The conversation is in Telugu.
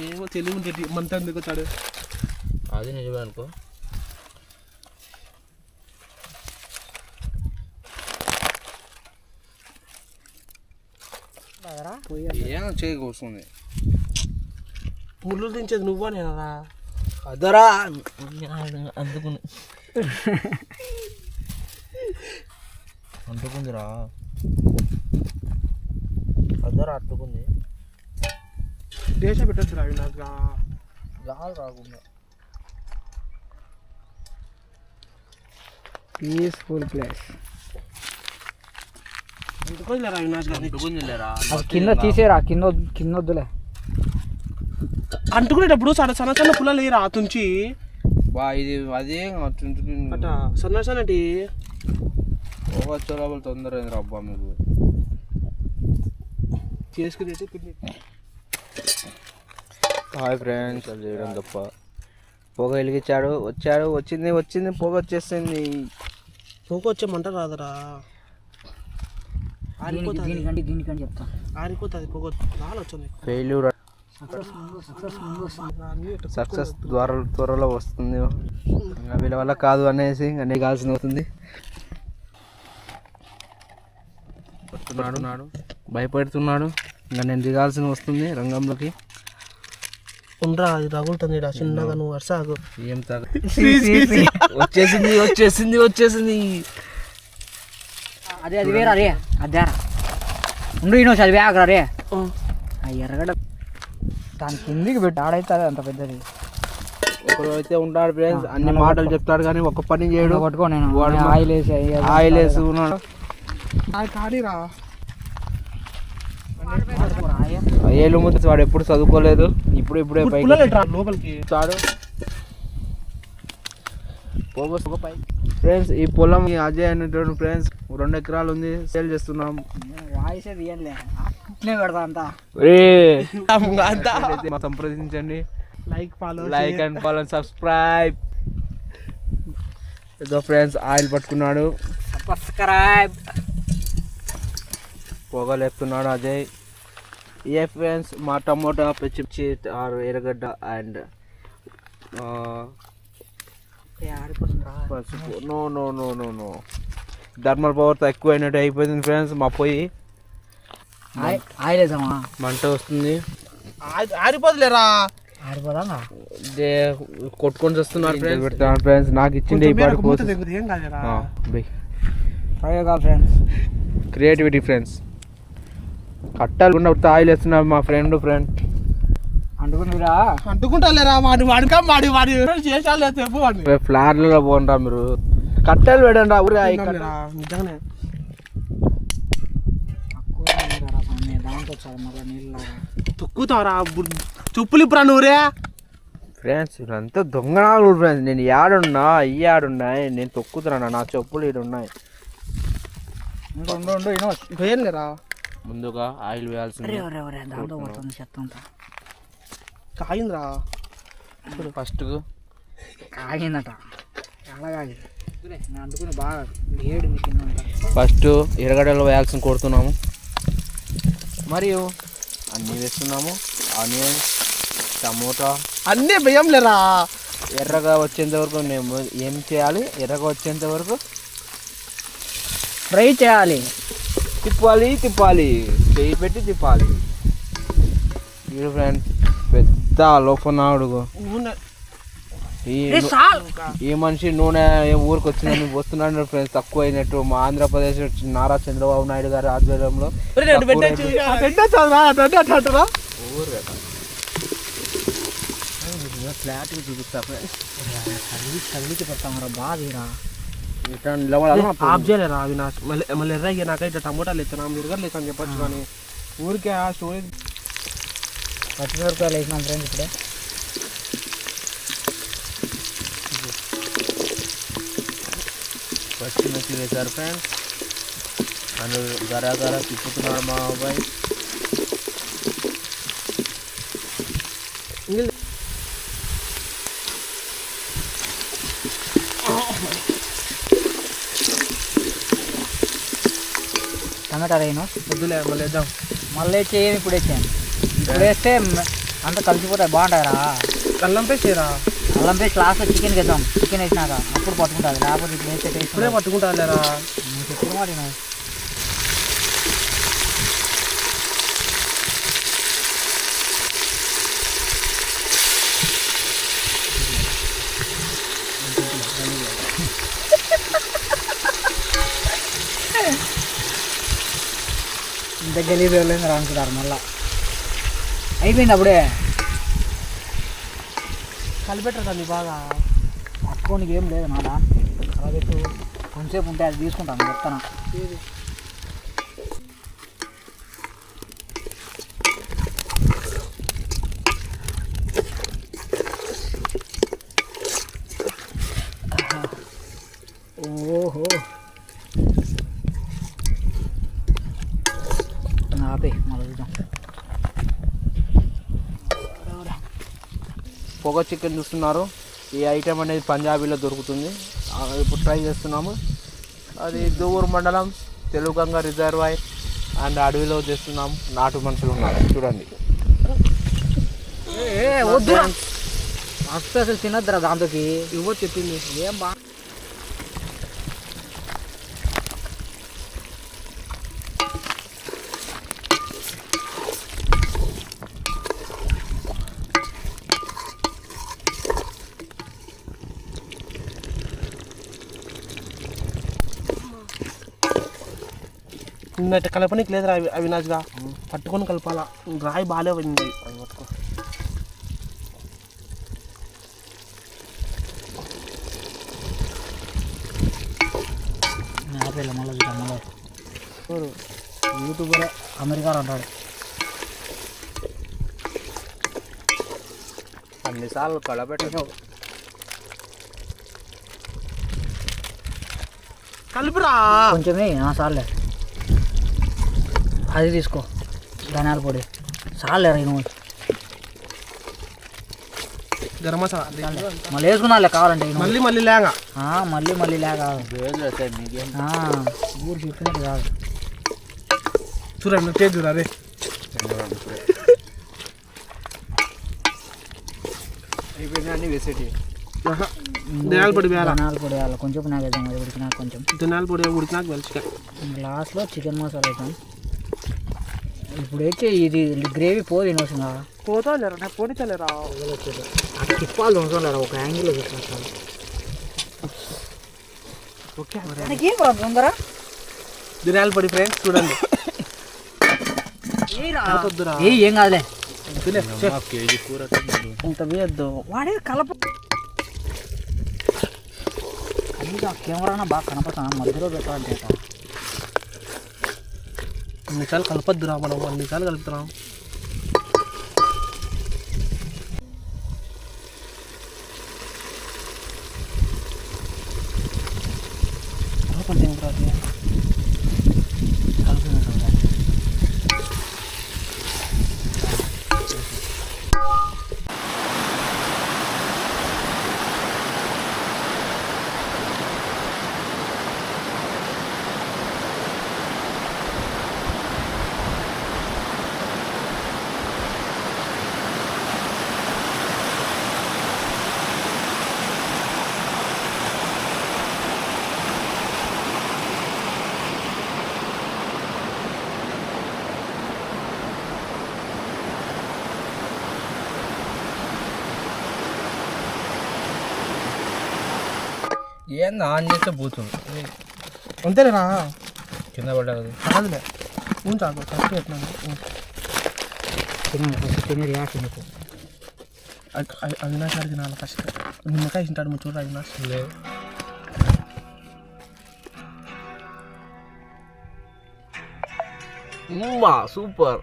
ఏమో తెలివి ఉంటుంది మంత ఎందుకు వచ్చాడు. అది నిజమే అనుకో. ఏం చేయి కూర్చుంది. ముళ్ళు దించేది నువ్వా నేనరా? అదరా అందుకుని అంటుకుందిరా. అదరా అట్టుకుంది. దేశ పెట్టచ్చు రావి నాకు గాలి రాకుండా. Peaceful place. కింద తీసేరా, కింద వద్దులే. అంటుకునేటప్పుడు సన్న సన్న పుల్లలు లేరా తుంచి బా ఇది అదే అట సన్న సన్నటి వచ్చే లోపల తొందర అయింది అబ్బా మీకు చేసుకుని. హాయ్ ఫ్రెండ్స్, అది చేయడం తప్ప. పొగ వెలిగించాడు, వచ్చింది పొగ వచ్చేసింది. పొగ వచ్చే మంట రాదరా, ఆరిపోతుంది పొగ చాలా వచ్చింది. ఫెయిల్యూర్ సక్సెస్ త్వరలో వస్తుంది. వీళ్ళ వల్ల కాదు అనేసి అన్నీ కాల్సిన అవుతుంది. భయపడుతున్నాడు. ఇంకా నేను దిగాల్సిన వస్తుంది రంగంలోకి. ఉండరా అది రగులుతుంది చిన్నగా, నువ్వు వర్షాగు ఏం వచ్చేసింది. అదే అది వేరా రే, అదేరా ఉండు ఈనో చదివి ఆగరా రే. ఎర్రగడ్డ దాని కిందికి పెట్టి ఆడైతుంది అంత పెద్దది. ఒకరు అయితే ఉంటాడు ఫ్రెండ్స్, అన్ని మాటలు చెప్తాడు కానీ ఒక్క పని చేయడు. పట్టుకో నేను ఆయిల్ వేసి ఉన్నాడు. కానీరా ఏళ్ళు ముందు వాడు ఎప్పుడు చదువుకోలేదు, ఇప్పుడే లోపలికి చాడు. ఫ్రెండ్స్ ఈ పొలం అజయ్ అనేటువంటి ఫ్రెండ్స్ 2 ఎకరాలు ఉంది, సేల్ చేస్తున్నాం. సంప్రదించండి. Like and follow subscribe. ఏదో ఫ్రెండ్స్ ఆయిల్ పట్టుకున్నాడు, సబ్స్క్రైబ్. పొగ లేపుతున్నాడు అజయ్. ఏ ఫ్రెండ్స్ మా టమోటా పచ్చి ఎర్రగడ్డ అండ్ నో థర్మల్ పవర్తో ఎక్కువ అయినట్టు అయిపోయింది ఫ్రెండ్స్. మా పొయ్యి మంట వస్తుంది, ఆరిపోదులేరా, కొట్టుకొని వస్తున్నారు ఫ్రెండ్స్. నాకు ఇచ్చింది క్రియేటివిటీ ఫ్రెండ్స్. కట్టాలు ఆయిల్ వేస్తున్నారు మా ఫ్రెండ్. అంటుకుంటారా వాడి చేసాలు ఫ్లాట్లలో పోండ్రా మీరు, కట్టెలు పెట్టండి నిజంగానే. తొక్కుతారా చెప్పులు ఇప్పుడు నువ్వురే ఫ్రెండ్స్. ఇదంతా దొంగనాలు ఫ్రెండ్స్. నేను ఆడున్నా నేను తొక్కుతున్నా, నా చెప్పులు ఇటు ఉన్నాయి. లేరా ముందుగా ఆయిల్ వేయాల్సింది. కాగిందిరా ఫస్ట్ కాగిందట, అందుకుని బాగా ఫస్ట్ ఎర్రగడ్డలు వేయాల్సిన కొడుతున్నాము, మరియు అన్నీ వేస్తున్నాము. ఆనియన్, టమోటా అన్నీ బియ్యం లేరా. ఎర్రగా వచ్చేంత వరకు మేము ఏం చేయాలి? ఎర్రగా వచ్చేంత వరకు ఫ్రై చేయాలి. తిప్పాలి, చేయి పెట్టి తిప్పాలి. ఇది ఫ్రెండ్స్ పెద్ద లోపనాడు. ఈ మనిషి నూనె ఊరికి వచ్చిందని వస్తున్నాడు ఫ్రెండ్స్. తక్కువ అయినట్టు మా ఆంధ్రప్రదేశ్ నారా చంద్రబాబు నాయుడు గారి ఆధ్వర్యంలో ఫ్లాట్ చూపిస్తా ఫ్రెండ్స్. పెడతామరా బాగా ఆఫ్ చేయలేరా అవినాష్? మళ్ళీ ఎర్రగా నాకైతే టమోటాలు ఎత్తున్నా మిరగలు లేక అని చెప్పచ్చు, కానీ ఊరికే ఆ స్టోరేజ్ పచ్చిమిరపకాయలు వేసినాం ఫ్రెండ్స్. ఇప్పుడే పచ్చిమిర్చి వేశారు ఫ్రెండ్స్. నన్ను గరా తిప్పుతున్నాడు మా అబ్బాయి. టమాటా రేను వద్దులే మళ్ళీ వేద్దాం. మళ్ళీ వేసేయం. ఇప్పుడు వేసాను. ఇప్పుడు వేస్తే అంత కలిసిపోతాయి, బాగుంటాయిరా. అల్లం పేస్ట్ వేయరా. అల్లం పేస్ట్ లాస్ట్లో చికెన్ వేద్దాం, చికెన్ వేసినాక అప్పుడు పట్టుకుంటుంది, లేకపోతే ఇప్పుడు వేస్తే టేస్ట్ ఇప్పుడే పట్టుకుంటా లేరా. నీకు ఎప్పుడు మాట విను. ఇంత గలీజ్ వెళ్ళింది అనుకుంటారు మళ్ళా. అయిపోయింది అప్పుడే. కలిపెట్టరా దాన్ని బాగా. పట్టుకోనికి ఏం లేదు నాదా, అలా పెట్టు. కొంచెంసేపు ఉంటే అది తీసుకుంటాను చెప్తాను. ఓహో ఆపే మళ్ళీ చూద్దాం. పొగ చికెన్ చూస్తున్నారు. ఈ ఐటెం అనేది పంజాబీలో దొరుకుతుంది. ఇప్పుడు ట్రై చేస్తున్నాము. అది దూర్ మండలం తెలుగంగ రిజర్వాయర్ అండ్ అడవిలో చేస్తున్నాము. నాటు మనుషులు ఉన్నారు చూడండి. వద్దు అసలు తినద్దురా దాంతోకి. ఇవ్వ చెప్పింది ఏం బా నిన్నట్టు కలపనీకి లేదురా అవినాష్గా. పట్టుకొని కలపాలా. రాయి బాగాలే పోయింది. పట్టుకో. ఆపేలా మళ్ళీ చూద్దాం. మళ్ళీ యూట్యూబర్ అమెరికాలో అంటాడు. అన్నిసార్లు కలపెట్టావు. కలిపిరా కొంచెమే సార్లే. అది తీసుకో ధనియాల పొడి చాలే. నువ్వు గరం మసాలా మళ్ళీ వేసుకున్నాలే కావాలంటే. మళ్ళీ మళ్ళీ లేగా మళ్ళీ లేక ఊరు చెప్పినట్టు కాదు. చూడండి టేస్ట్ చూడ. అదే అయిపోయిందండి వేసేటి. ధనియాల పొడి వేయాలి. ధనియాల పొడి వేయాలి కొంచెం. నాకు వేద్దాం, అది ఉడికినాక కొంచెం. ధనియాల పొడి ఉడికినాక చికెన్ లాస్ట్లో చికెన్ మసాలా వేద్దాం. ఇప్పుడు అయితే ఇది గ్రేవీ పోదు ఇనవసరంగా. పోతా లేరా పోనిచ్చలేరా. అక్కడ తిప్పాలి అవసరం లేరా, ఒక యాంగిల్లో చూస్తాను. ఓకే ఏం కాదు తొందర. ధనియాల పొడి ఫ్రెండ్స్ చూడండి. ఏం కాదులే. కేజీ కూర ఇంత వేయద్దు. వాడే కలప. కెమెరానా బాగా కనపడుతున్నా, మధ్యలో పెట్టాలంటే. 2 నిమిషాలు కలపద్దురా, మనం 2 నిమిషాలు కలుపుతున్నాం. కొంచెం ఏంది ఆన్ చేస్తే పోతుంది. అంతేలేరా. కింద పడ్డది కాదులే ఉంచాకు ఫస్ట్ ఎట్లా తినే రియాక్షన్ చెప్పు. అవినాష్ గారికి నాలుగు ఫస్ట్ నిమ్మకాయ ఇచ్చింటాడు చూడ. అవినాష్ లేదు సూపర్.